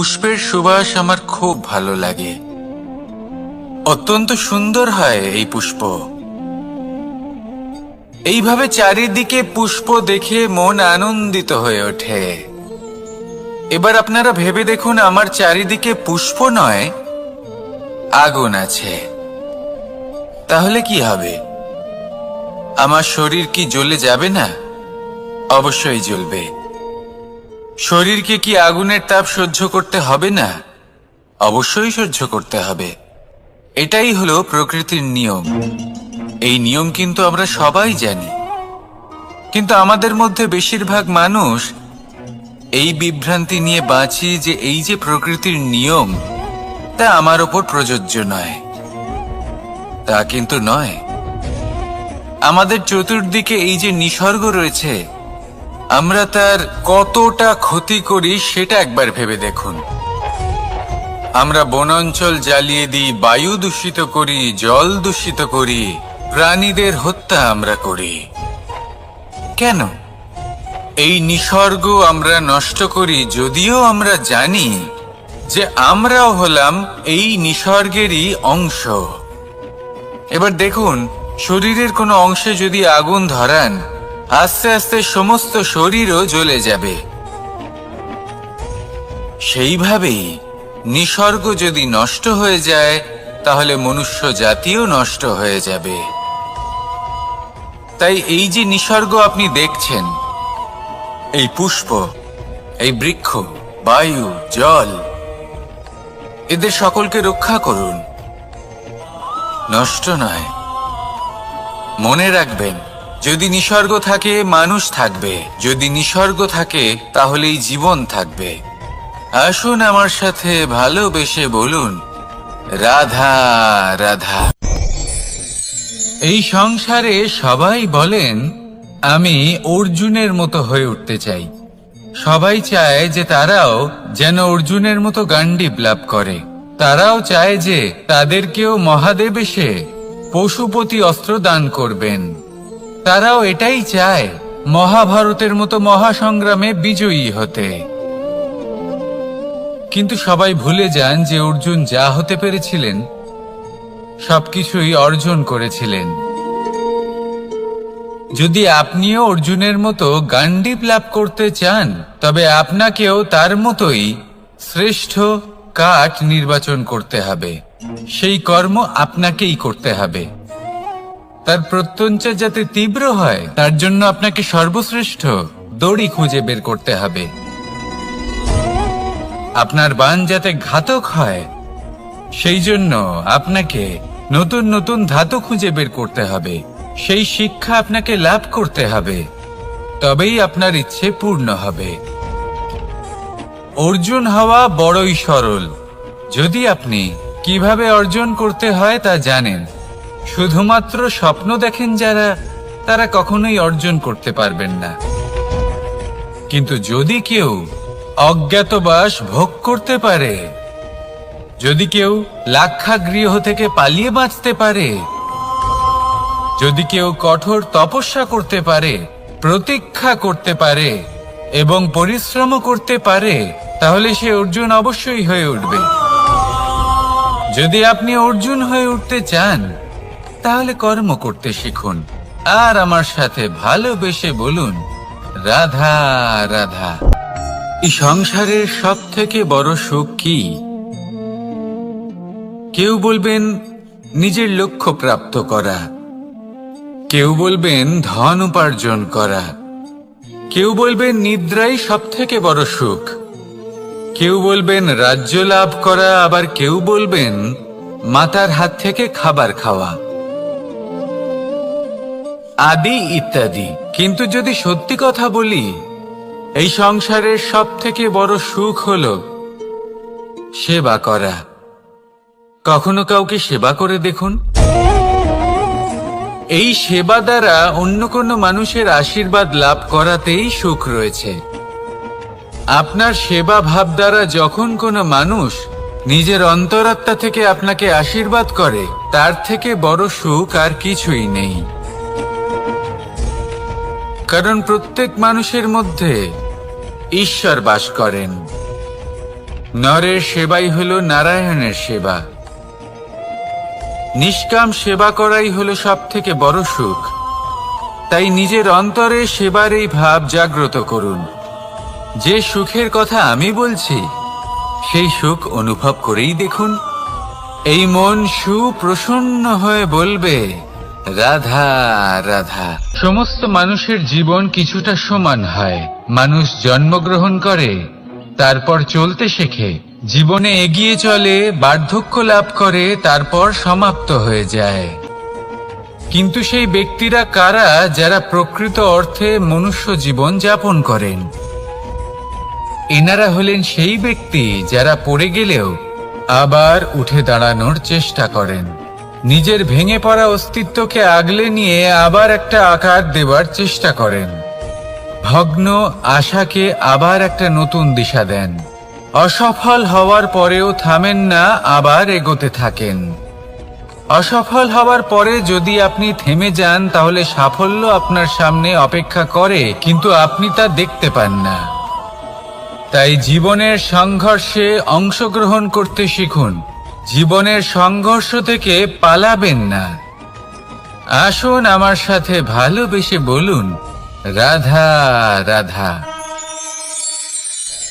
পুষ্পের সুবাস আমার খুব ভালো লাগে। অত্যন্ত সুন্দর হয় এই পুষ্প। এইভাবে চারিদিকে পুষ্প দেখে মন আনন্দিত হয়ে ওঠে। এবার আপনারা ভেবে দেখুন, আমার চারিদিকে পুষ্প নয়, আগুন আছে। তাহলে কি হবে? আমার শরীর কি জ্বলে যাবে না? অবশ্যই জ্বলবে। শরীরকে কি আগুনের তাপ সহ্য করতে হবে না? অবশ্যই সহ্য করতে হবে। এটাই হলো প্রকৃতির নিয়ম। এই নিয়ম কিন্তু আমরা সবাই জানি, কিন্তু আমাদের মধ্যে বেশিরভাগ মানুষ এই বিভ্রান্তি নিয়ে বাঁচি যে এই যে প্রকৃতির নিয়ম তা আমার ওপর প্রযোজ্য নয়। তা কিন্তু নয়। আমাদের চতুর্দিকে এই যে নিসর্গ রয়েছে, আমরা তার কতটা ক্ষতি করি সেটা একবার ভেবে দেখুন। আমরা বনাঞ্চল জ্বালিয়ে দিই, বায়ু দূষিত করি, জল দূষিত করি, প্রাণীদের হত্যা আমরা করি। কেন? এই নিসর্গ আমরা নষ্ট করি, যদিও আমরা জানি যে আমরাও হলাম এই নিসর্গেরই অংশ। এবার দেখুন, শরীরের কোনো অংশে যদি আগুন ধরান, আস্তে আস্তে সমস্ত শরীরও জ্বলে যাবে। সেইভাবেই নিসর্গ যদি নষ্ট হয়ে যায়, তাহলে মনুষ্য জাতিও নষ্ট হয়ে যাবে। তাই এই যে নিসর্গ আপনি দেখছেন, এই পুষ্প, এই বৃক্ষ, বায়ু, জল, এদের সকলকে রক্ষা করুন, নষ্ট নয়। মনে রাখবেন, যদি নিসর্গ থাকে মানুষ থাকবে, যদি নিসর্গ থাকে তাহলেই জীবন থাকবে। আসুন আমার সাথে ভালোবেসে বলুন, রাধা রাধা। এই সংসারে সবাই বলেন আমি অর্জুনের মতো হয়ে উঠতে চাই। সবাই চায় যে তারাও যেন অর্জুনের মতো গান্ডীব লাভ করে। তারাও চায় যে তাদেরকেও মহাদেব এসে পশুপতি অস্ত্র দান করবেন। তারাও এটাই চায় মহাভারতের মতো মহাসংগ্রামে বিজয়ী হতে। কিন্তু সবাই ভুলে যান যে অর্জুন যা হতে পেরেছিলেন সবকিছুই অর্জন করেছিলেন। যদি আপনিও অর্জুনের মতো গান্ডীব লাভ করতে চান, তবে আপনাকেও তার মতোই শ্রেষ্ঠ কাঠ নির্বাচন করতে হবে। সেই কর্ম আপনাকেই করতে হবে। তার প্রত্যঞ্চা যাতে তীব্র হয়, তার জন্য আপনাকে সর্বশ্রেষ্ঠ দড়ি খুঁজে বের করতে হবে। আপনার বাণ যাতে ঘাতক হয়, সেই জন্য আপনাকে নতুন নতুন ধাতু খুঁজে বের করতে হবে। সেই শিক্ষা আপনাকে লাভ করতে হবে, তবেই আপনার ইচ্ছে পূর্ণ হবে। অর্জুন হওয়া বড়ই সরল, যদি আপনি কিভাবে অর্জন করতে হয় তা জানেন। শুধুমাত্র স্বপ্ন দেখেন যারা, তারা কখনোই অর্জন করতে পারবেন না। কিন্তু যদি কেউ অজ্ঞাতবাস ভোগ করতে পারে, যদি কেউ লাক্ষাগৃহ থেকে পালিয়ে বাঁচতে পারে, যদি কেউ কঠোর তপস্যা করতে পারে, প্রতীক্ষা করতে পারে এবং পরিশ্রম করতে পারে, তাহলে সে অর্জুন অবশ্যই হয়ে উঠবে। যদি আপনি অর্জুন হয়ে উঠতে চান, তাহলে কর্ম করতে শিখুন আর আমার সাথে ভালোবেসে বলুন, রাধা রাধা। এই সংসারের সব থেকে বড় সুখ কি? কেউ বলবেন নিজের লক্ষ্য প্রাপ্ত করা, কেউ বলবেন ধন উপার্জন করা, কেউ বলবেন নিদ্রাই সব থেকে বড় সুখ, কেউ বলবেন রাজ্য লাভ করা, আবার কেউ বলবেন মাতার হাত থেকে খাবার খাওয়া, আদি ইত্যাদি। কিন্তু যদি সত্যি কথা বলি, এই সংসারের সব থেকে বড় সুখ হলো সেবা করা। কখনো কাউকে সেবা করে দেখুন। এই সেবা দ্বারা অন্য কোনো মানুষের আশীর্বাদ লাভ করাতেই সুখ রয়েছে। আপনার সেবা ভাব দ্বারা যখন কোনো মানুষ নিজের অন্তরাত্মা থেকে আপনাকে আশীর্বাদ করে, তার থেকে বড় সুখ আর কিছুই নেই। কারণ প্রত্যেক মানুষের মধ্যে ঈশ্বর বাস করেন। নরের সেবাই হলো নারায়ণের সেবা। নিষ্কাম সেবা করাই হলো সব থেকে বড় সুখ। তাই নিজের অন্তরে সেবার এই ভাব জাগ্রত করুন। যে সুখের কথা আমি বলছি সেই সুখ অনুভব করেই দেখুন। এই মন সুপ্রসন্ন হয়ে বলবে, রাধা রাধা। সমস্ত মানুষের জীবন কিছুটা সমান হয়। মানুষ জন্মগ্রহণ করে, তারপর চলতে শেখে, জীবনে এগিয়ে চলে, বার্ধক্য লাভ করে, তারপর সমাপ্ত হয়ে যায়। কিন্তু সেই ব্যক্তিরা কারা যারা প্রকৃত অর্থে মনুষ্য জীবন যাপন করেন? এনারা হলেন সেই ব্যক্তি যারা পড়ে গেলেও আবার উঠে দাঁড়ানোর চেষ্টা করেন, নিজের ভেঙে পড়া অস্তিত্বকে আগলে নিয়ে আবার একটা আকার দেবার চেষ্টা করেন, ভগ্ন আশাকে আবার একটা নতুন দিশা দেন। অসফল হওয়ার পরেও থামেন না, আবার এগোতে থাকেন। অসফল হওয়ার পরে যদি আপনি থেমে যান তাহলে সাফল্য আপনার সামনে অপেক্ষা করে, কিন্তু আপনি তা দেখতে পান না। তাই জীবনের সংঘর্ষে অংশগ্রহণ করতে শিখুন। জীবনের সংঘর্ষ থেকে পালাবেন না। আসুন আমার সাথে ভালোবেসে বলুন, রাধা রাধা।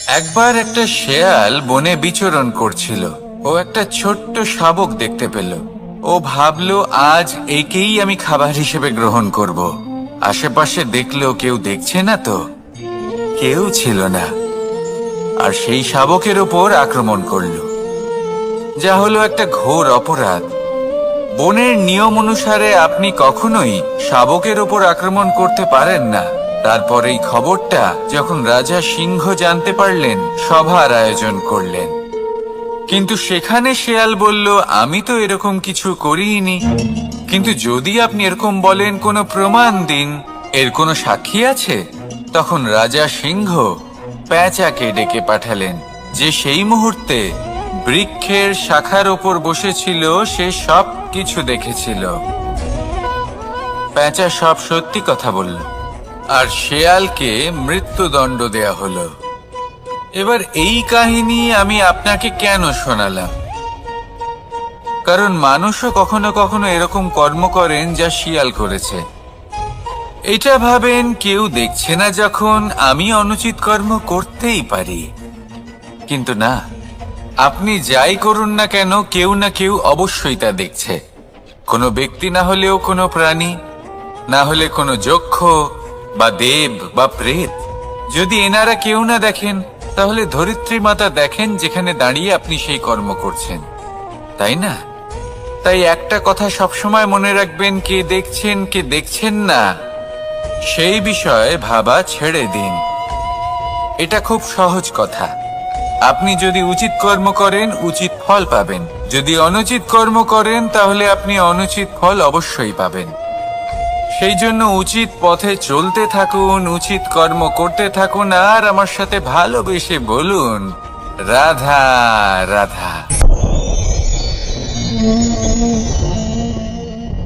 একবার একটা শেয়াল বনে বিচরণ করছিল। ও একটা ছোট্ট শাবক দেখতে পেল। ও ভাবলো, আজ একেই আমি খাবার হিসেবে গ্রহণ করব। আশেপাশে দেখলো কেউ দেখছে না তো, কেউ ছিল না। আর সেই শাবকের ওপর আক্রমণ করলো, যা হলো একটা ঘোর অপরাধ। বনের নিয়ম অনুসারে আপনি কখনোই শাবকের ওপর আক্রমণ করতে পারেন না। তারপর এই খবরটা যখন রাজা সিংহ জানতে পারলেন, সভার আয়োজন করলেন। কিন্তু সেখানে শেয়াল বলল, আমি তো এরকম কিছু করিনি। কিন্তু যদি আপনি এরকম বলেন, কোনো প্রমাণ দিন, এর কোনো সাক্ষী আছে? তখন রাজা সিংহ পেঁচাকে ডেকে পাঠালেন, যে সেই মুহূর্তে বৃক্ষের শাখার ওপর বসেছিল। সে সব কিছু দেখেছিল। পেঁচা সব সত্যি কথা বলল, আর শেয়ালকে মৃত্যুদণ্ড দেয়া হলো। এবার এই কাহিনী আমি আপনাকে কেন শোনালাম? কারণ মানুষও কখনো কখনো এরকম কর্ম করেন যা শিয়াল করেছে। এটা ভাবেন কেউ দেখছে না, যখন আমি অনুচিত কর্ম করতেই পারি। কিন্তু না, আপনি যাই করুন না কেন, কেউ না কেউ অবশ্যই তা দেখছে। কোনো ব্যক্তি না হলেও কোনো প্রাণী, না হলে কোনো যক্ষ বা দেব বা প্রেত। যদি এনারা কেউ না দেখেন, তাহলে ধরিত্রী মাতা দেখেন, যেখানে দাঁড়িয়ে আপনি সেই কর্ম করছেন, তাই না? তাই একটা কথা সবসময় মনে রাখবেন, কে দেখছেন কে দেখছেন না সেই বিষয়ে ভাবা ছেড়ে দিন। এটা খুব সহজ কথা। আপনি যদি উচিত কর্ম করেন, উচিত ফল পাবেন। যদি অনুচিত কর্ম করেন, তাহলে আপনি অনুচিত ফল অবশ্যই পাবেন। সেই জন্য উচিত পথে চলতে থাকুন, উচিত কর্ম করতে থাকুন, আর আমার সাথে ভালোবেসে বলুন, রাধা রাধা।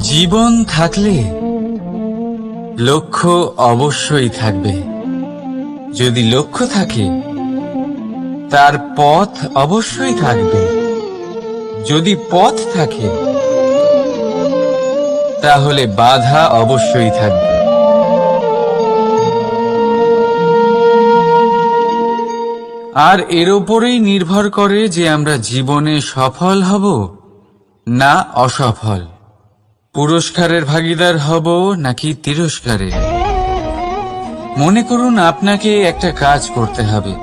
জীবন থাকলে লক্ষ্য অবশ্যই থাকবে। যদি লক্ষ্য থাকে, তার পথ অবশ্যই থাকবে। যদি পথ থাকে, তাহলে বাধা অবশ্যই থাকবে। আর এর ওপরেই নির্ভর করে যে আমরা জীবনে সফল হব না অসফল, পুরস্কারের ভাগীদার হব নাকি তিরস্কারের। মনে করুন, আপনাকে একটা কাজ করতে হবে,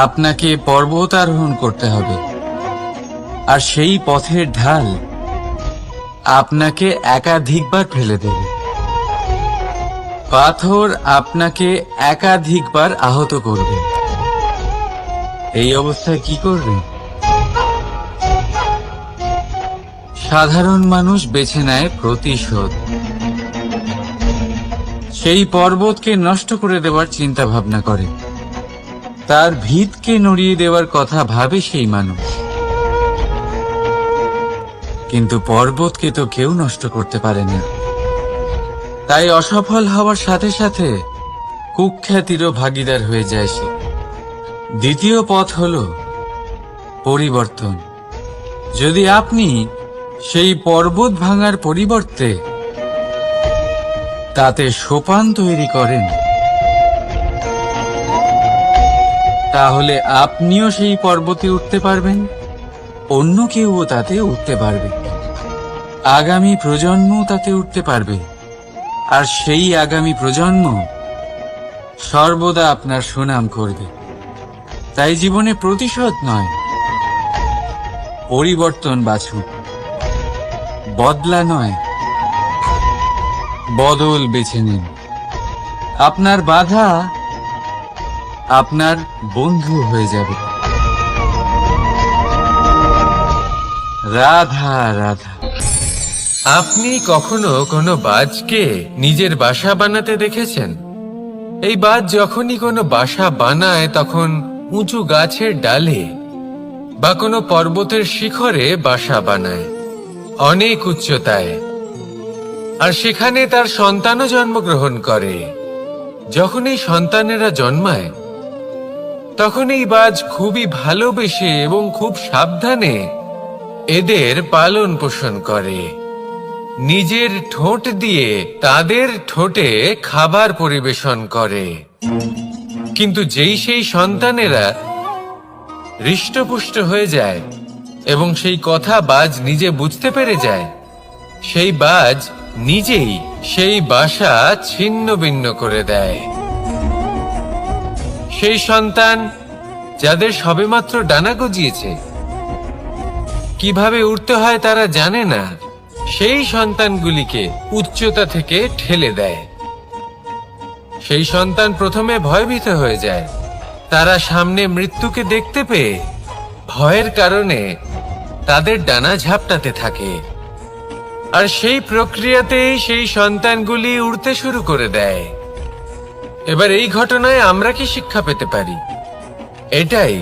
আপনাকে পর্বত আরোহণ করতে হবে, আর সেই পথের ঢাল আপনাকে একাধিকবার ফেলে দেবে। পাথর আপনাকে একাধিকবার আহত করবে। এই অবস্থায় কি করবে? সাধারণ মানুষ বেছে নেয় প্রতিশোধ। সেই পর্বতকে নষ্ট করে দেওয়ার চিন্তা ভাবনা করে, তার ভিতকে নড়িয়ে দেওয়ার কথা ভাবে সেই মানুষ। কিন্তু পর্বতকে তো কেউ নষ্ট করতে পারে না। তাই অসফল হওয়ার সাথে সাথে কুখ্যাতিরও ভাগীদার হয়ে যায় সে। দ্বিতীয় পথ হলো পরিবর্তন। যদি আপনি সেই পর্বত ভাঙার পরিবর্তে তাতে সোপান তৈরি করেন, তাহলে আপনিও সেই পর্বতে উঠতে পারবেন, অন্য কেউও তাতে উঠতে পারবে, আগামী প্রজন্মও তাতে উঠতে পারবে, আর সেই আগামী প্রজন্ম সর্বদা আপনার সুনাম করবে। তাই জীবনে প্রতিশোধ নয়, পরিবর্তন বাছুন। বদলা নয়, বদল বেছে নিন। আপনার বাধা আপনার বন্ধু হয়ে যাবে। রাধা রাধা। আপনি কখনো কোনো বাজকে নিজের বাসা বানাতে দেখেছেন? এই বাজ যখনই কোনো বাসা বানায় তখন উঁচু গাছের ডালে বা কোনো পর্বতের শিখরে বাসা বানায়, অনেক উচ্চতায়, আর সেখানে তার সন্তানও জন্মগ্রহণ করে। যখন এই সন্তানেরা জন্মায় তখন এই বাজ খুবই ভালোবেসে এবং খুব সাবধানে এদের পালন পোষণ করে। নিজের ঠোঁট দিয়ে তাদের ঠোঁটে খাবার পরিবেশন করে। কিন্তু যেই সেই সন্তানেরা হৃষ্টপুষ্ট হয়ে যায় এবং সেই কথা বাজ নিজে বুঝতে পেরে যায়, সেই বাজ নিজেই সেই বাসা ছিন্ন ভিন্ন করে দেয়। সেই সন্তান যাদের সবেমাত্র ডানা গজিয়েছে, কিভাবে উড়তে হয় তারা জানে না, সেই সন্তানগুলিকে উচ্চতা থেকে ঠেলে দেয়। সেই সন্তান প্রথমে ভয়ভীত হয়ে যায়। তারা সামনে মৃত্যুকে দেখতে পেয়ে ভয়ের কারণে তাদের ডানা ঝাপটাতে থাকে, আর সেই প্রক্রিয়াতেই সেই সন্তানগুলি উড়তে শুরু করে দেয়। এবার এই ঘটনায় আমরা কি শিক্ষা পেতে পারি? এটাই,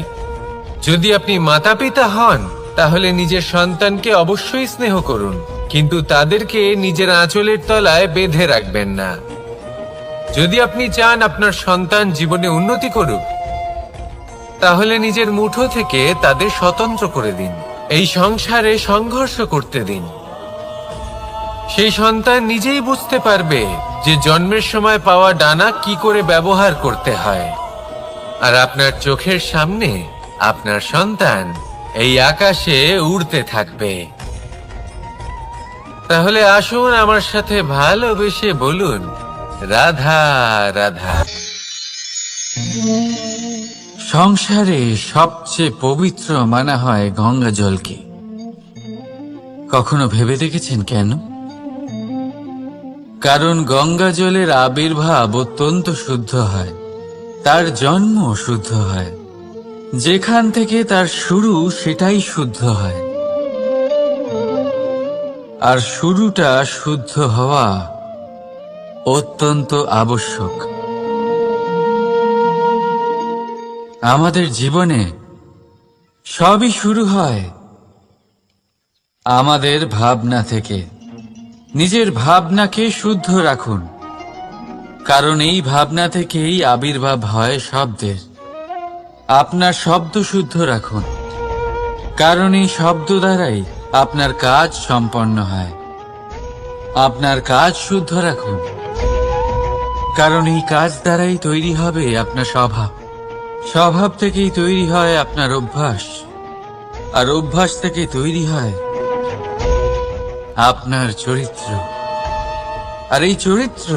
যদি আপনি মাতা পিতা হন তাহলে নিজের সন্তানকে অবশ্যই স্নেহ করুন, কিন্তু তাদেরকে নিজের আঁচলের তলায় বেঁধে রাখবেন না। যদি আপনি চান আপনার সন্তান জীবনে উন্নতি করুক, তাহলে নিজের মুঠো থেকে তাদের স্বতন্ত্র করে দিন, এই সংসারে সংঘর্ষ করতে দিন। সেই সন্তান নিজেই বুঝতে পারবে যে জন্মের সময় পাওয়া ডানা কি করে ব্যবহার করতে হয়। আর আপনার চোখের সামনে আপনার সন্তান এই আকাশে উড়তে থাকবে। তাহলে আসুন আমার সাথে ভালোবেসে বলুন, রাধা রাধা। সংসারে সবচেয়ে পবিত্র মানা হয় গঙ্গা জলকে। কখনো ভেবে দেখেছেন কেন? কারণ গঙ্গা জলের আবির্ভাব অত্যন্ত শুদ্ধ হয়, তার জন্ম শুদ্ধ হয়, যেখান থেকে তার শুরু সেটাই শুদ্ধ হয়। আর শুরুটা শুদ্ধ হওয়া অত্যন্ত আবশ্যক। আমাদের জীবনে সবই শুরু হয় আমাদের ভাবনা থেকে। নিজের ভাবনাকে শুদ্ধ রাখুন, কারণ এই ভাবনা থেকেই আবির্ভাব হয় শব্দের। আপনার শব্দ শুদ্ধ রাখুন, কারণ এই শব্দ দ্বারাই আপনার কাজ সম্পন্ন হয়। আপনার কাজ শুদ্ধ রাখুন, কারণ এই কাজ দ্বারাই তৈরি হবে আপনার স্বভাব। স্বভাব থেকেই তৈরি হয় আপনার অভ্যাস, আর অভ্যাস থেকে তৈরি হয় আপনার চরিত্র। আর এই চরিত্র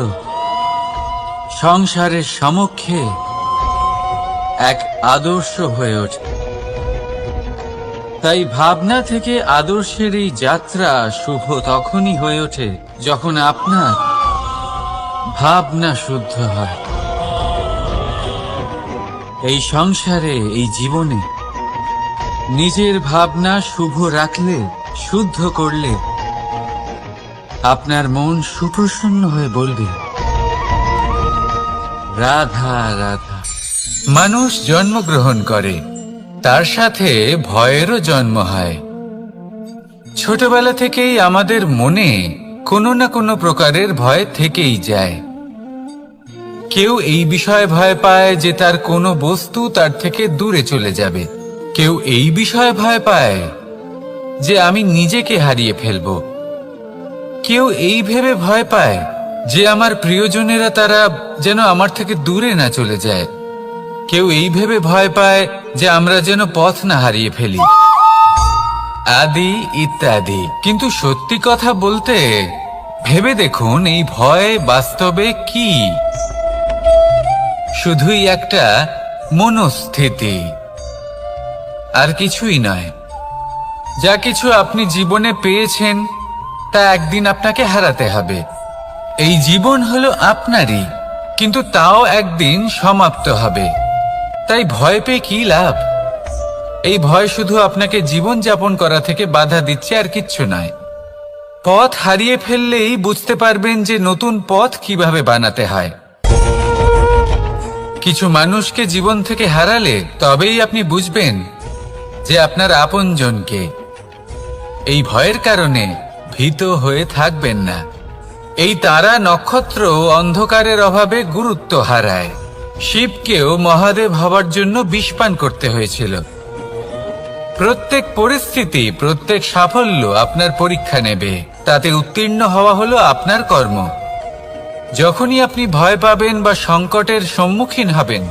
সংসারের সমক্ষে এক আদর্শ হয়ে ওঠে। তাই ভাবনা থেকে আদর্শের এই যাত্রা শুভ তখনই হয়ে ওঠে যখন আপনার ভাবনা শুদ্ধ হয়। এই সংসারে, এই জীবনে নিজের ভাবনা শুভ রাখলে, শুদ্ধ করলে আপনার মন সুপ্রসন্ন হয়ে বলবে, রাধা রাধা। মানুষ জন্মগ্রহণ করে, তার সাথে ভয়েরও জন্ম হয়। ছোটবেলা থেকেই আমাদের মনে কোনো না কোনো প্রকারের ভয় থেকেই যায়। কেউ এই বিষয়ে ভয় পায় যে তার কোনো বস্তু তার থেকে দূরে চলে যাবে, কেউ এই বিষয়ে ভয় পায় যে আমি নিজেকে হারিয়ে ফেলব। কেউ এই ভেবে ভয় পায় যে আমার প্রিয়জনেরা তারা যেন আমার থেকে দূরে না চলে যায়। কেউ এই ভেবে ভয় পায় যে আমরা যেন পথ না হারিয়ে ফেলি, আদি ইত্যাদি। কিন্তু সত্যি কথা বলতে, ভেবে দেখুন এই ভয় বাস্তবে কি? শুধুই একটা মনস্থিতি, আর কিছুই নয়। যা কিছু আপনি জীবনে পেয়েছেন তা একদিন আপনাকে হারাতে হবে। এই জীবন হলো আপনারই, কিন্তু তাও একদিন সমাপ্ত হবে। তাই ভয় পেয়ে কি লাভ? এই ভয় শুধু আপনাকে জীবন যাপন করা থেকে বাধা দিচ্ছে, আর কিচ্ছু নয়। পথ হারিয়ে ফেললেই বুঝতে পারবেন যে নতুন পথ কিভাবে বানাতে হয়। কিছু মানুষকে জীবন থেকে হারালে তবেই আপনি বুঝবেন যে আপনার আপনজনকে। এই ভয়ের কারণে ভীত হয়ে থাকবেন না। এই তারা নক্ষত্র অন্ধকারের অভাবে গুরুত্ব হারায়। শিবকেও মহাদেব হবার জন্য বিষপান করতে হয়েছিল। প্রত্যেক পরিস্থিতি, প্রত্যেক সাফল্য আপনার পরীক্ষা নেবে। তাতে উত্তীর্ণ হওয়া হলো আপনার কর্ম। যখনই আপনি ভয় পাবেন বা সংকটের সম্মুখীন হবেন,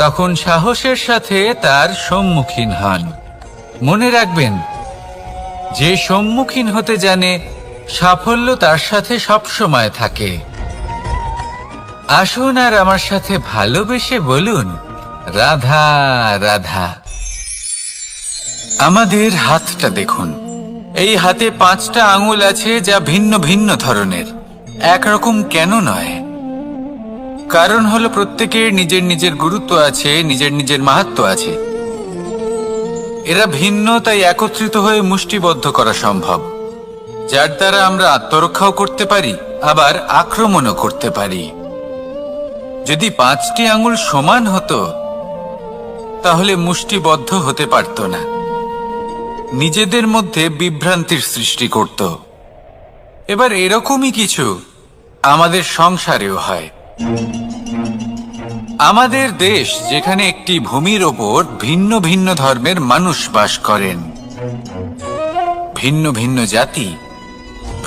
তখন সাহসের সাথে তার সম্মুখীন হন। মনে রাখবেন, যে সম্মুখীন হতে জানে, সাফল্য তার সাথে সবসময় থাকে। আসুন আর আমার সাথে ভালোবেসে বলুন, রাধা রাধা। আমাদের হাতটা দেখুন। এই হাতে 5টা আঙুল আছে, যা ভিন্ন ভিন্ন ধরনের। একরকম কেন নয়? কারণ হলো প্রত্যেকের নিজের নিজের গুরুত্ব আছে, নিজের নিজের মাহাত্ম্য আছে। এরা ভিন্ন, তাই একত্রিত হয়ে মুষ্টিবদ্ধ করা সম্ভব, যার দ্বারা আমরা আত্মরক্ষাও করতে পারি, আবার আক্রমণও করতে পারি। যদি 5টি আঙুল সমান হতো, তাহলে মুষ্টিবদ্ধ হতে পারত না, নিজেদের মধ্যে বিভ্রান্তির সৃষ্টি করত। এবার এরকমই কিছু আমাদের সংসারেও হয়। আমাদের দেশ, যেখানে একটি ভূমির ওপর ভিন্ন ভিন্ন ধর্মের মানুষ বাস করেন, ভিন্ন ভিন্ন জাতি,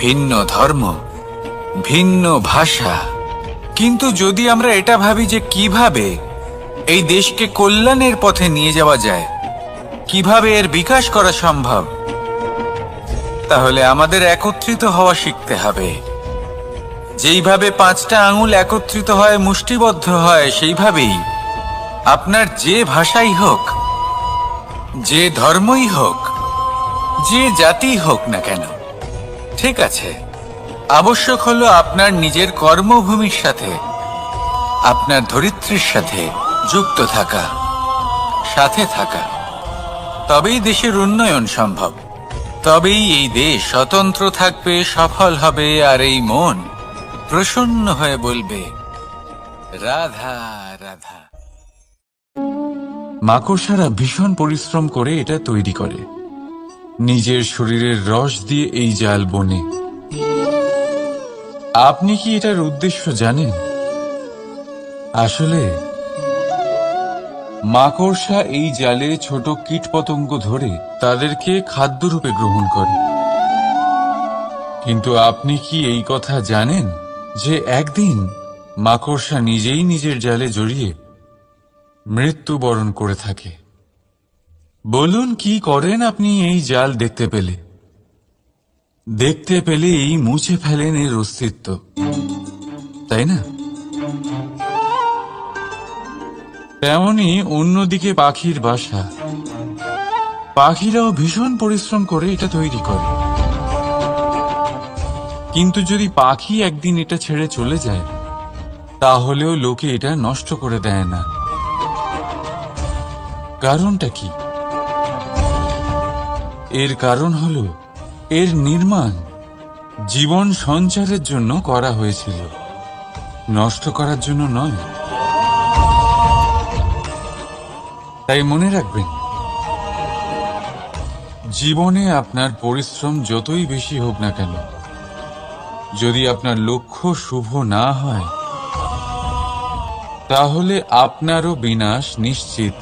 ভিন্ন ধর্ম, ভিন্ন ভাষা। কিন্তু যদি আমরা এটা ভাবি যে কিভাবে এই দেশকে কল্যাণের পথে নিয়ে যাওয়া যায়, কিভাবে এর বিকাশ করা সম্ভব, তাহলে আমাদের একত্রিত হওয়া শিখতে হবে। যেইভাবে 5টা আঙুল একত্রিত হয়, মুষ্টিবদ্ধ হয়, সেইভাবেই আপনার যে ভাষাই হোক, যে ধর্মই হোক, যে জাতি হোক না কেন, ঠিক আছে, আবশ্যক হলো আপনার নিজের কর্মভূমির সাথে, আপনার ধরিত্রীর সাথে যুক্ত থাকা, সাথে থাকা। তবেই দেশের উন্নয়ন সম্ভব। তবেই এই দেশ স্বতন্ত্র থাকবে, সফল হবে, আর এই মন প্রসন্ন হয়ে বলবে, রাধা রাধা। মাকড়সারা ভীষণ পরিশ্রম করে এটা তৈরি করে। নিজের শরীরের রস দিয়ে এই জাল বনে। আপনি কি এটার উদ্দেশ্য জানেন? আসলে মাকড়সা এই জালে ছোট কীটপতঙ্গ ধরে তাদেরকে খাদ্যরূপে গ্রহণ করে। কিন্তু আপনি কি এই কথা জানেন যে একদিন মাকড়সা নিজেই নিজের জালে জড়িয়ে মৃত্যুবরণ করে থাকে? বলুন, কি করেন আপনি এই জাল দেখতে পেলে? দেখতে পেলেই মুছে ফেলেন এর অস্তিত্ব, তাই না? তেমনি অন্যদিকে পাখির বাসা। পাখিরাও ভীষণ পরিশ্রম করে এটা তৈরি করে। কিন্তু যদি পাখি একদিন এটা ছেড়ে চলে যায়, তাহলেও লোকে এটা নষ্ট করে দেয় না। কারণটা কি? এর কারণ হলো এর নির্মাণ জীবন সঞ্চারের জন্য করা হয়েছিল, নষ্ট করার জন্য নয়। তাই মনে রাখবেন, জীবনে আপনার পরিশ্রম যতই বেশি হোক না কেন, যদি আপনার লক্ষ্য শুভ না হয়, তাহলে আপনারও বিনাশ নিশ্চিত।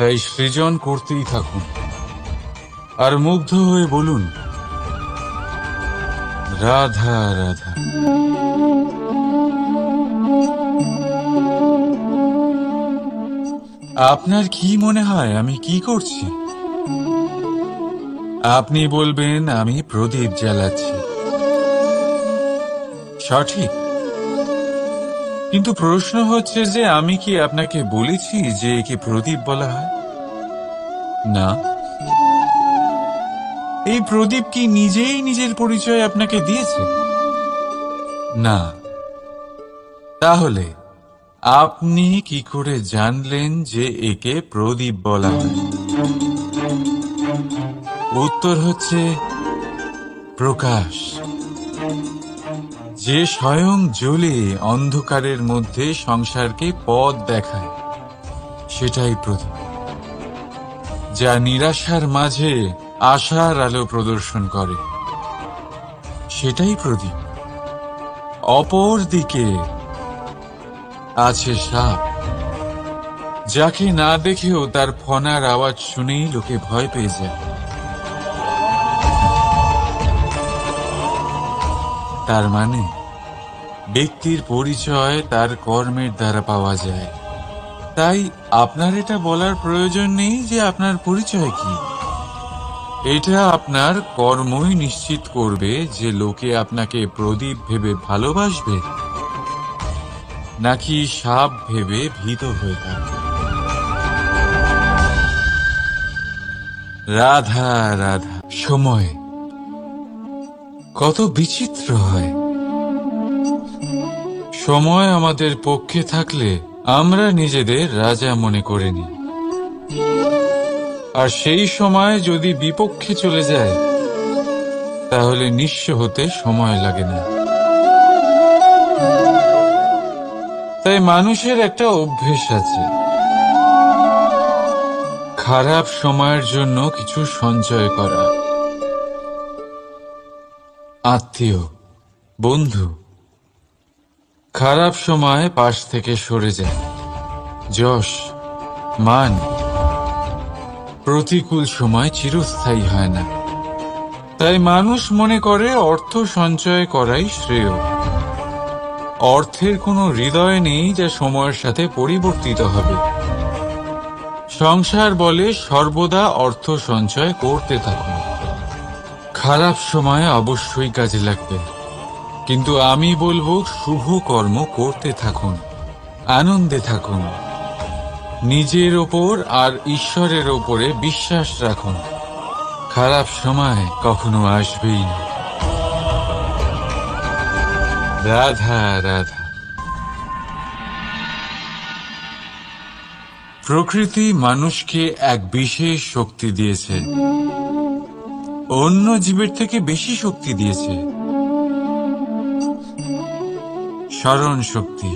তাই সৃজন করতেই থাকুন আর মুগ্ধ হয়ে বলুন, রাধা রাধা। আপনার কি মনে হয় আমি কি করছি? আপনি বলবেন আমি প্রদীপ জ্বালাচ্ছি। সঠিক। কিন্তু প্রশ্ন হচ্ছে যে আমি কি আপনাকে বলেছি যে একে প্রদীপ বলা হয়? না। এই প্রদীপ কি নিজেই নিজের পরিচয় আপনাকে দিয়েছে? না। তাহলে আপনি কি করে জানলেন যে একে প্রদীপ বলা হয়? উত্তর হচ্ছে প্রকাশ। যে স্বয়ং জ্বলে অন্ধকারের মধ্যে সংসারকে পথ দেখায়, সেটাই প্রদীপ। যা নিরাশার মাঝে আশার আলো প্রদর্শন করে, সেটাই প্রদীপ। অপর দিকে আছে সাপ, যাকে না দেখেও তার ফনার আওয়াজ শুনেই লোকে ভয় পেয়ে যায়। তার মানে ব্যক্তির পরিচয় তার কর্মের দ্বারা পাওয়া যায়। তাই আপনার এটা বলার প্রয়োজন নেই যে আপনার পরিচয় কি। এটা আপনার কর্মই নিশ্চিত করবে যে লোকে আপনাকে প্রদীপ ভেবে ভালোবাসবে নাকি সাপ ভেবে ভীত হয়ে থাকবে। রাধা রাধা। সময় কত বিচিত্র হয়। সময় আমাদের পক্ষে থাকলে আমরা নিজেদের রাজা মনে করে নিই, আর সেই সময় যদি বিপক্ষে চলে যায় তাহলে নিঃস্ব হতে সময় লাগে না। তাই মানুষের একটা অভ্যেস আছে, খারাপ সময়ের জন্য কিছু সঞ্চয় করা। আত্মীয়, বন্ধু খারাপ সময় পাশ থেকে সরে যায়। যশ, মান প্রতিকূল সময় চিরস্থায়ী হয় না। তাই মানুষ মনে করে অর্থ সঞ্চয় করাই শ্রেয়। অর্থের কোনো হৃদয় নেই যা সময়ের সাথে পরিবর্তিত হবে। সংসার বলে সর্বদা অর্থ সঞ্চয় করতে থাকুন। খারাপ সময় অবশ্যই কাজে লাগবে, কিন্তু আমি বলবো শুভ কর্ম করতে থাকুন, আনন্দে থাকুন, নিজের ওপর আর ঈশ্বরের ওপরে বিশ্বাস রাখুন। খারাপ সময় কখনো আসবেই না। রাধা রাধা। প্রকৃতি মানুষকে এক বিশেষ শক্তি দিয়েছে, অন্য জীবের থেকে বেশি শক্তি দিয়েছে। স্মরণ শক্তি।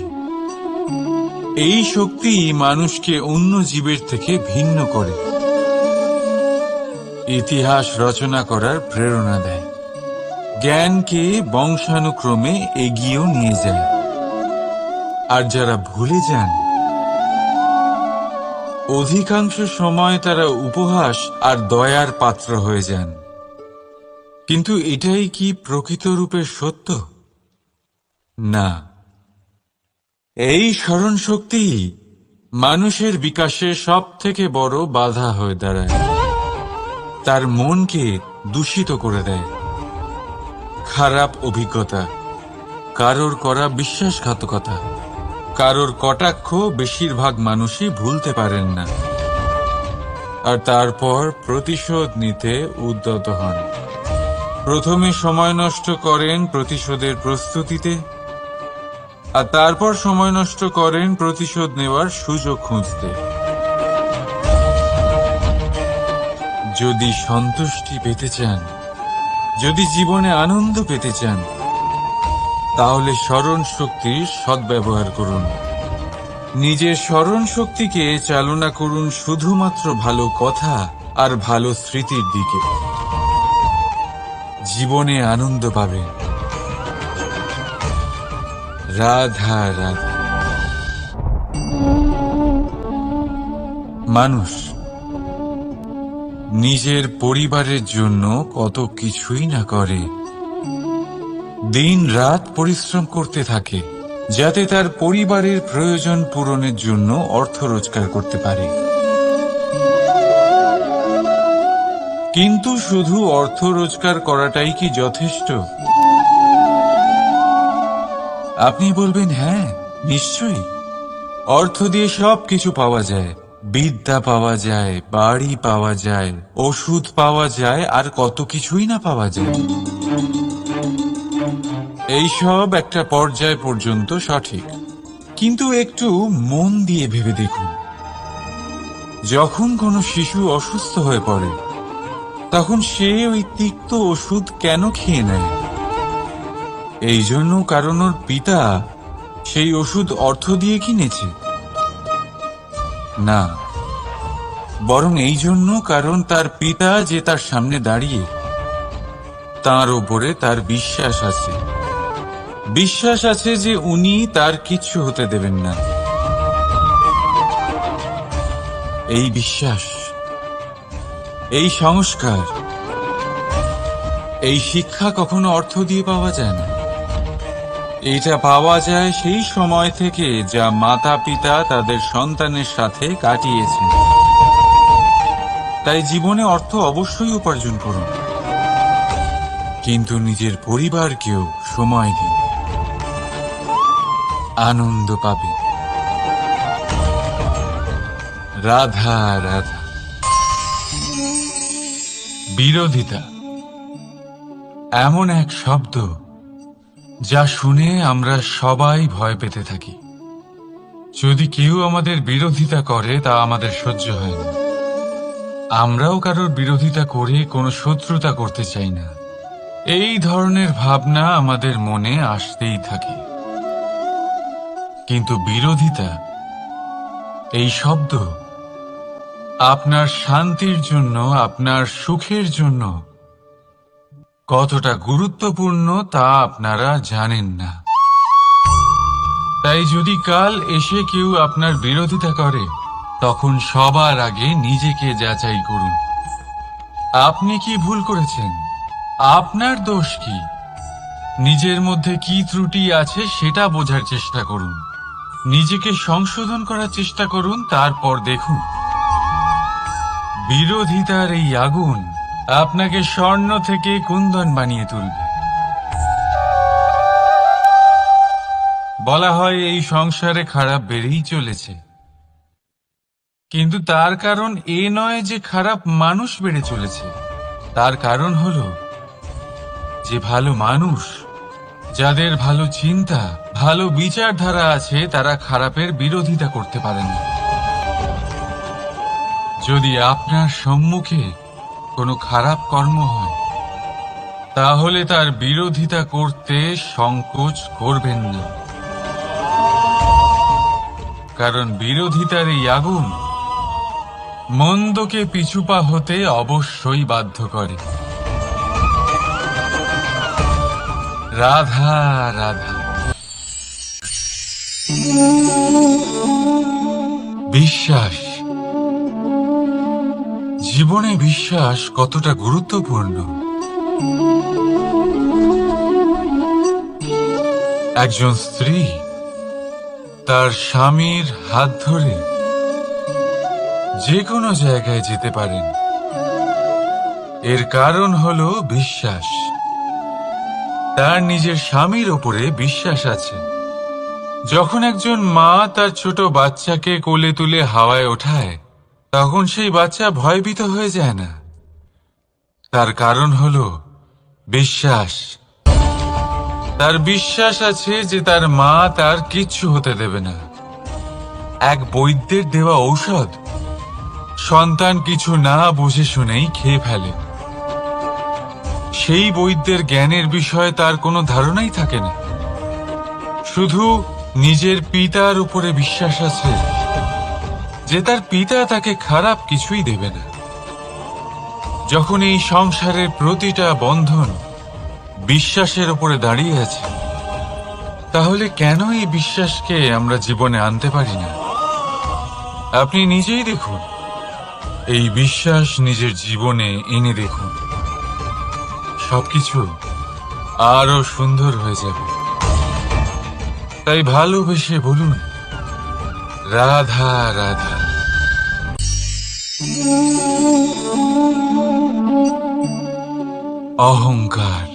এই শক্তি মানুষকে অন্য জীবের থেকে ভিন্ন করে, ইতিহাস রচনা করার প্রেরণা দেয়, জ্ঞানকে বংশানুক্রমে এগিয়েও নিয়ে যায়। আর যারা ভুলে যান, অধিকাংশ সময় তারা উপহাস আর দয়ার পাত্র হয়ে যান। কিন্তু এটাই কি প্রকৃত রূপে সত্য? না। এই স্মরণ শক্তি মানুষের বিকাশে সব থেকে বড় বাধা হয়ে দাঁড়ায়। তার মনকে দূষিত করে দেয়। খারাপ অভিজ্ঞতা, কারোর করা বিশ্বাসঘাতকতা, কারোর কটাক্ষ বেশিরভাগ মানুষই ভুলতে পারেন না, আর তারপর প্রতিশোধ নিতে উদ্যত হন। প্রথমে সময় নষ্ট করেন প্রতিশোধের প্রস্তুতিতে, আর তারপর সময় নষ্ট করেন প্রতিশোধ নেওয়ার সুযোগ খুঁজতে। যদি সন্তুষ্টি পেতে চান, যদি জীবনে আনন্দ পেতে চান, তাহলে স্মরণ শক্তির সদ্ব্যবহার করুন। নিজের স্মরণ শক্তিকে চালনা করুন শুধুমাত্র ভালো কথা আর ভালো স্মৃতির দিকে। জীবনে আনন্দ পাবেন। রাধা রাধা। মানুষ নিজের পরিবারের জন্য কত কিছুই না করে, দিন রাত পরিশ্রম করতে থাকে যাতে তার পরিবারের প্রয়োজন পূরণের জন্য অর্থ রোজগার করতে পারে। কিন্তু শুধু অর্থ রোজগার করাটাই কি যথেষ্ট? আপনি বলবেন, হ্যাঁ নিশ্চয়ই, অর্থ দিয়ে সব কিছু পাওয়া যায়, বিদ্যা পাওয়া যায়, বাড়ি পাওয়া যায়, ওষুধ পাওয়া যায়, আর কত কিছুই না পাওয়া যায়। এইসব একটা পর্যায় পর্যন্ত সঠিক, কিন্তু একটু মন দিয়ে ভেবে দেখুন, যখন কোনো শিশু অসুস্থ হয়ে পড়ে তখন সে ওই তিক্ত ওষুধ কেন খেয়ে নেয়? এই জন্য কারণ ওর পিতা সেই ওষুধ অর্থ দিয়ে কিনেছে? না, বরং এই জন্য কারণ তার পিতা যে তার সামনে দাঁড়িয়ে, তার ওপরে তার বিশ্বাস আছে। বিশ্বাস আছে যে উনি তার কিচ্ছু হতে দেবেন না। এই বিশ্বাস, এই সংস্কার, এই শিক্ষা কখনো অর্থ দিয়ে পাওয়া যায় না। এটা পাওয়া যায় সেই সময় থেকে যা মাতা পিতা তাদের সন্তানের সাথে কাটিয়েছেন। তাই জীবনে অর্থ অবশ্যই উপার্জন করুন, কিন্তু নিজের পরিবারকেও সময় দিন, আনন্দ পাবে। রাধা রাধা। বিরোধিতা এমন এক শব্দ যা শুনে আমরা সবাই ভয় পেতে থাকি। যদি কেউ আমাদের বিরোধিতা করে তা আমাদের সহ্য হয় না। আমরাও কারোর বিরোধিতা করে কোনো শত্রুতা করতে চাই না। এই ধরনের ভাবনা আমাদের মনে আসতেই থাকে। কিন্তু বিরোধিতা, এই শব্দ আপনার শান্তির জন্য, আপনার সুখের জন্য কতটা গুরুত্বপূর্ণ তা আপনারা জানেন না। তাই যদি কাল এসে কেউ আপনার বিরোধিতা করে, তখন সবার আগে নিজেকে যাচাই করুন। আপনি কি ভুল করেছেন? আপনার দোষ কি? নিজের মধ্যে কি ত্রুটি আছে সেটা বোঝার চেষ্টা করুন। নিজেকে সংশোধন করার চেষ্টা করুন, তারপর দেখুন বিরোধিতার এই আগুন আপনাকে স্বর্ণ থেকে কুন্দন বানিয়ে তুলবে। বলা হয় এই সংসারে খারাপ বেড়েই চলেছে, কিন্তু তার কারণ এ নয় যে খারাপ মানুষ বেড়ে চলেছে। তার কারণ হলো যে ভালো মানুষ, যাদের ভালো চিন্তা, ভালো বিচারধারা আছে, তারা খারাপের বিরোধিতা করতে পারে না। যদি আপনার সম্মুখে কোনো খারাপ কর্ম হয়, তাহলে তার বিরোধিতা করতে সংকোচ করবেন না, কারণ বিরোধিতার এই আগুন মন্দকে পিছুপা হতে অবশ্যই বাধ্য করে। রাধা রাধা। বিশ্বাস, জীবনে বিশ্বাস কতটা গুরুত্বপূর্ণ। একজন স্ত্রী তার স্বামীর হাত ধরে যে কোনো জায়গায় যেতে পারেন, এর কারণ হলো বিশ্বাস। তার নিজের স্বামীর ওপরে বিশ্বাস আছে। যখন একজন মা তার ছোট বাচ্চাকে কোলে তুলে হাওয়ায় ওঠায়, তখন সেই বাচ্চা ভয়ভীত হয়ে যায় না। তার কারণ হলো বিশ্বাস। তার বিশ্বাস আছে যে তার মা তার কিচ্ছু হতে দেবে না। এক বৈদ্যের দেওয়া ঔষধ সন্তান কিছু না বুঝে শুনেই খেয়ে ফেলে। সেই বৈদ্যের জ্ঞানের বিষয়ে তার কোনো ধারণাই থাকে না, শুধু নিজের পিতার উপরে বিশ্বাস আছে যে তার পিতা তাকে খারাপ কিছুই দেবে না। যখন এই সংসারের প্রতিটা বন্ধন বিশ্বাসের উপরে দাঁড়িয়ে আছে, তাহলে কেন এই বিশ্বাসকে আমরা জীবনে আনতে পারি না? আপনি নিজেই দেখুন, এই বিশ্বাস নিজের জীবনে এনে দেখুন, সবকিছু আরো সুন্দর হয়ে যাবে। তাই ভালোবেসে বলুন, রাধা রাধা। অহংকার,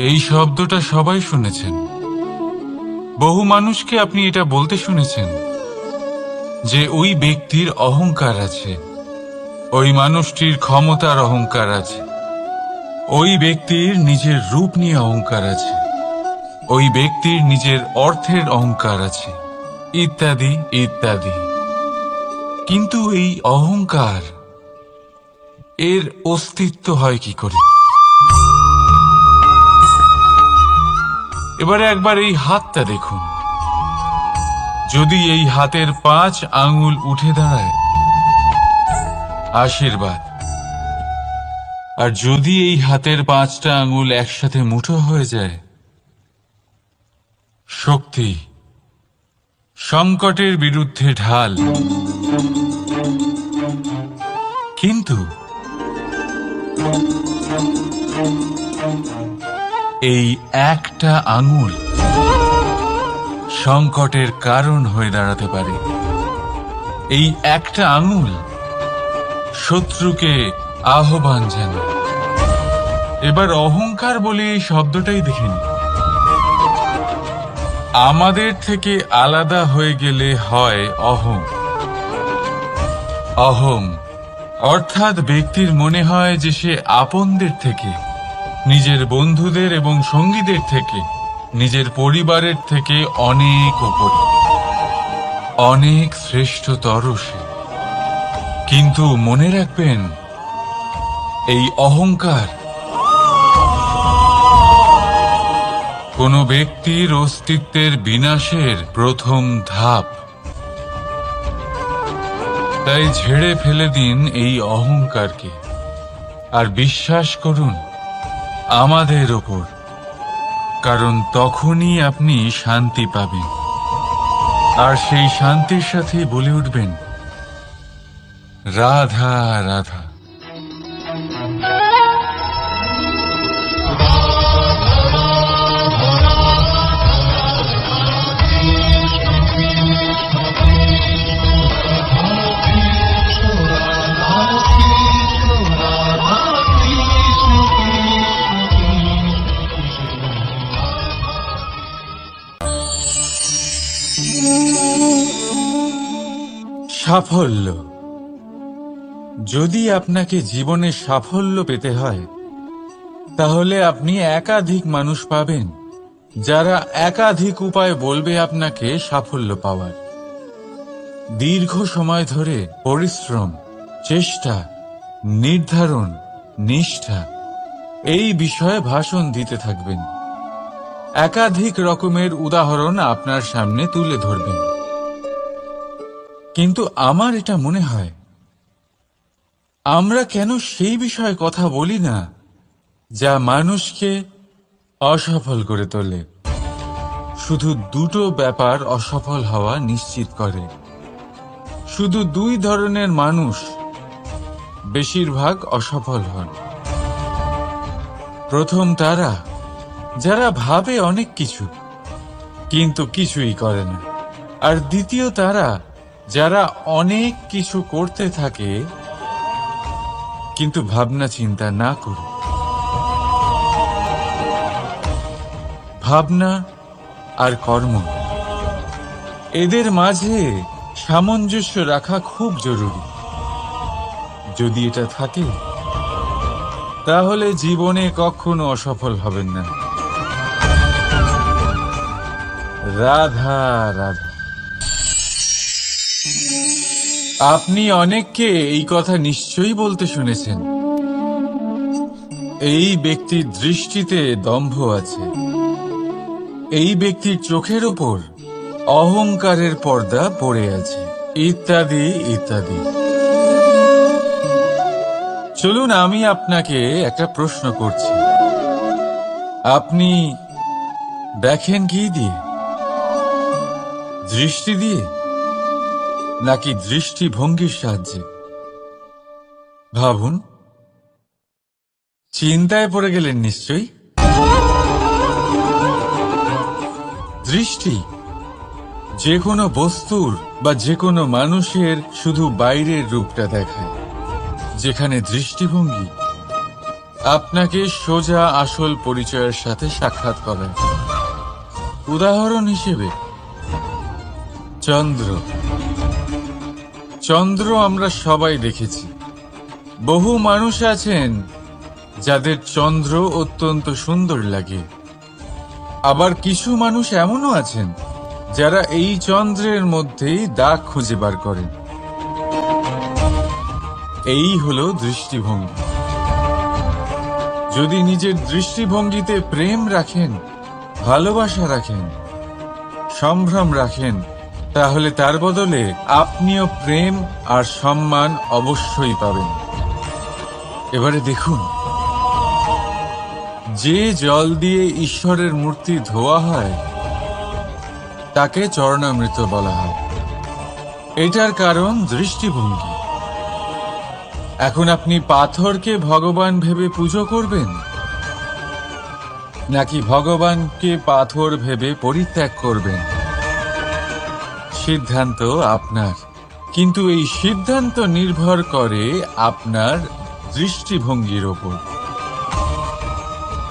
এই শব্দটা সবাই শুনেছেন। বহু মানুষকে আপনি এটা বলতে শুনেছেন যে ওই ব্যক্তির অহংকার আছে, ওই মানুষটির ক্ষমতার অহংকার আছে, ওই ব্যক্তির নিজের রূপ নিয়ে অহংকার আছে, ওই ব্যক্তির নিজের অর্থের অহংকার আছে, ইত্যাদি ইত্যাদি। কিন্তু এই অহংকার, এর অস্তিত্ব হয় কি করে? এবারে একবার এই হাতটা দেখুন। যদি এই হাতের 5 আঙ্গুল উঠে দাঁড়ায়, আশীর্বাদ। আর যদি এই হাতের 5টা আঙ্গুল একসাথে মুঠো হয়ে যায়, শক্তি, সংকটের বিরুদ্ধে ঢাল। কিন্তু এই একটা আঙুল সংকটের কারণ হয়ে দাঁড়াতে পারে। এই একটা আঙুল শত্রুকে আহ্বান জানায়। এবার অহংকার বলে এই শব্দটাই দেখে নিন। আমাদের থেকে আলাদা হয়ে গেলে হয় অহং। অহং অর্থাৎ ব্যক্তির মনে হয় যে সে আপনদের থেকে, নিজের বন্ধুদের এবং সঙ্গীদের থেকে, নিজের পরিবারের থেকে অনেক উপরে, অনেক শ্রেষ্ঠতর সে। কিন্তু মনে রাখবেন, এই অহংকার কোনো ব্যক্তির অস্তিত্বের বিনাশের প্রথম ধাপ। তাই ঝেড়ে ফেলে দিন এই অহংকারকে, আর বিশ্বাস করুন আমাদের ওপর, কারণ তখনই আপনি শান্তি পাবেন। আর সেই শান্তির সাথে বলে উঠবেন, রাধা রাধা। সাফল্য। যদি আপনাকে জীবনে সাফল্য পেতে হয়, তাহলে আপনি একাধিক মানুষ পাবেন যারা একাধিক উপায় বলবে আপনাকে সাফল্য পাওয়ার। দীর্ঘ সময় ধরে পরিশ্রম, চেষ্টা, নির্ধারণ, নিষ্ঠা, এই বিষয়ে ভাষণ দিতে থাকবেন। একাধিক রকমের উদাহরণ আপনার সামনে তুলে ধরবেন। কিন্তু আমার এটা মনে হয়, আমরা কেন সেই বিষয়ে কথা বলি না যা মানুষকে অসফল করে তোলে? শুধু দুটো ব্যাপার অসফল হওয়া নিশ্চিত করে। শুধু 2 ধরনের মানুষ বেশিরভাগ অসফল হন। প্রথম তারা যারা ভাবে অনেক কিছু কিন্তু কিছুই করে না। আর দ্বিতীয় তারা যারা অনেক কিছু করতে থাকে কিন্তু ভাবনা চিন্তা না করে। ভাবনা আর কর্ম, এদের মাঝে সামঞ্জস্য রাখা খুব জরুরি। যদি এটা থাকে, তাহলে জীবনে কখনো অসফল হবেন না। রাধা রাধা। আপনি অনেককে এই কথা নিশ্চয়ই বলতে শুনেছেন, এই ব্যক্তির দৃষ্টিতে দম্ভ আছে, এই ব্যক্তির চোখের ওপর অহংকারের পর্দা পড়ে আছে, ইত্যাদি ইত্যাদি। চলুন আমি আপনাকে একটা প্রশ্ন করছি। আপনি দেখেন কি দিয়ে? দৃষ্টি দিয়ে নাকি দৃষ্টিভঙ্গির সাহায্যে? ভাবুন। চিন্তায় পড়ে গেলেন নিশ্চয়ই। দৃষ্টি যে কোনো বস্তুর বা যে কোনো মানুষের শুধু বাইরের রূপটা দেখায়, যেখানে দৃষ্টিভঙ্গি আপনাকে সোজা আসল পরিচয়ের সাথে সাক্ষাৎ করায়। উদাহরণ হিসেবে চন্দ্র। চন্দ্র আমরা সবাই দেখেছি। বহু মানুষ আছেন যাদের চন্দ্র অত্যন্ত সুন্দর লাগে। আবার কিছু মানুষ এমনও আছেন যারা এই চন্দ্রের মধ্যেই দাগ খুঁজে বার করেন। এই হলো দৃষ্টিভঙ্গি। যদি নিজের দৃষ্টিভঙ্গিতে প্রেম রাখেন, ভালোবাসা রাখেন, সম্ভ্রম রাখেন, তাহলে তার বদলে আপনিও প্রেম আর সম্মান অবশ্যই পাবেন। এবারে দেখুন, যে জল দিয়ে ঈশ্বরের মূর্তি ধোয়া হয় তাকে চরণামৃত বলা হয়। এটার কারণ দৃষ্টিভঙ্গি। এখন আপনি পাথরকে ভগবান ভেবে পুজো করবেন, নাকি ভগবানকে পাথর ভেবে পরিত্যাগ করবেন? সিদ্ধান্ত আপনার, কিন্তু এই সিদ্ধান্ত নির্ভর করে আপনার দৃষ্টিভঙ্গির ওপর।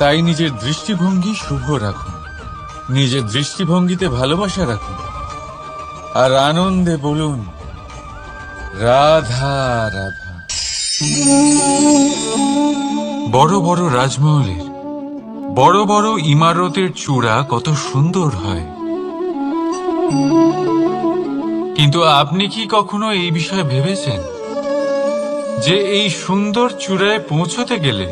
তাই নিজের দৃষ্টিভঙ্গি শুভ রাখুন, নিজের দৃষ্টিভঙ্গিতে ভালোবাসা রাখুন, আর আনন্দে বলুন রাধা রাধা। বড় বড় রাজমহলের বড় বড় ইমারতের চূড়া কত সুন্দর হয়, কিন্তু আপনি কি কখনো এই বিষয়ে ভেবেছেন যে এই সুন্দর চূড়ায় পৌঁছতে গেলে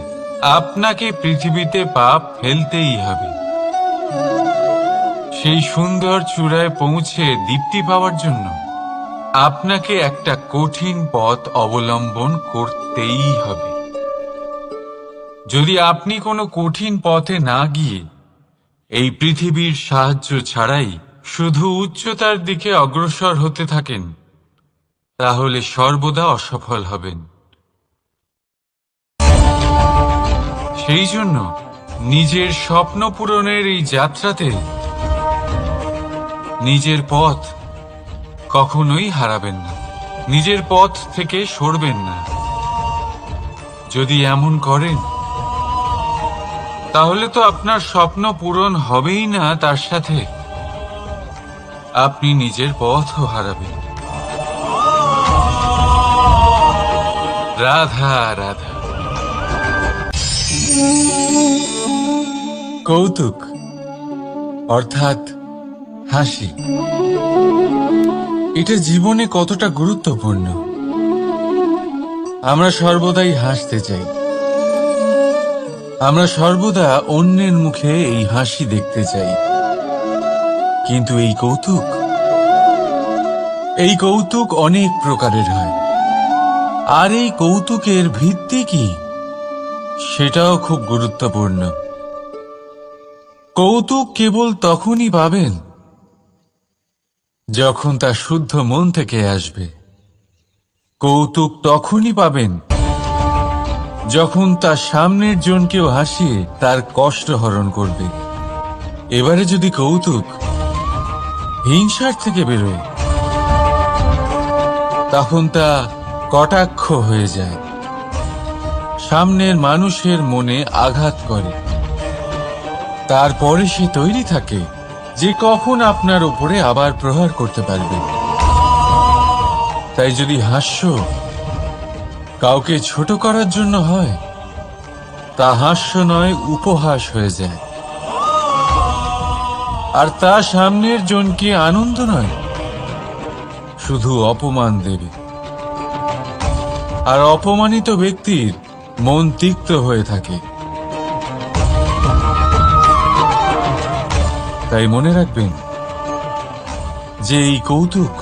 আপনাকে পৃথিবীতে পা ফেলতেই হবে? সেই সুন্দর চূড়ায় পৌঁছে দীপ্তি পাওয়ার জন্য আপনাকে একটা কঠিন পথ অবলম্বন করতেই হবে। যদি আপনি কোনো কঠিন পথে না গিয়ে এই পৃথিবীর সাহায্য ছাড়াই শুধু উচ্চতার দিকে অগ্রসর হতে থাকেন, তাহলে সর্বদা অসফল হবেন। সেই জন্য নিজের স্বপ্ন পূরণের এই যাত্রাতে নিজের পথ কখনোই হারাবেন না, নিজের পথ থেকে সরবেন না। যদি এমন করেন, তাহলে তো আপনার স্বপ্ন পূরণ হবেই না, তার সাথে আপনি নিজের পথও হারাবেন। রাধা রাধা। কৌতুক অর্থাৎ হাসি, এটা জীবনে কতটা গুরুত্বপূর্ণ। আমরা সর্বদাই হাসতে চাই, আমরা সর্বদা অন্যের মুখে এই হাসি দেখতে চাই। কিন্তু এই কৌতুক অনেক প্রকারের হয়। আর এই কৌতুকের ভিত্তি কি, সেটাও খুব গুরুত্বপূর্ণ। কৌতুক কেবল তখনই পাবেন যখন তা শুদ্ধ মন থেকে আসবে। কৌতুক তখনই পাবেন যখন তার সামনের জনকেও হাসিয়ে তার কষ্ট হরণ করবে। এবারে যদি কৌতুক হিংসার থেকে বেরোয়, তখন তা কটাক্ষ হয়ে যায়, সামনের মানুষের মনে আঘাত করে। তারপরে সে তৈরি থাকে যে কখন আপনার উপরে আবার প্রহার করতে পারবে। তাই যদি হাস্য কাউকে ছোট করার জন্য হয়, তা হাস্য নয়, উপহাস হয়ে যায়। আর তা সামনের জনকে আনন্দ নয়, শুধু অপমান দেবে। আর অপমানিত ব্যক্তির মন তিক্ত হয়ে থাকে। তাই মনে রাখবেন যে এই কৌতুক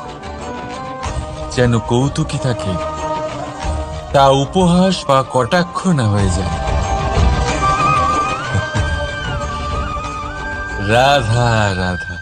যেন কৌতুকই থাকে, তা উপহাস বা কটাক্ষ না হয়ে যায়। রাধা রাধা।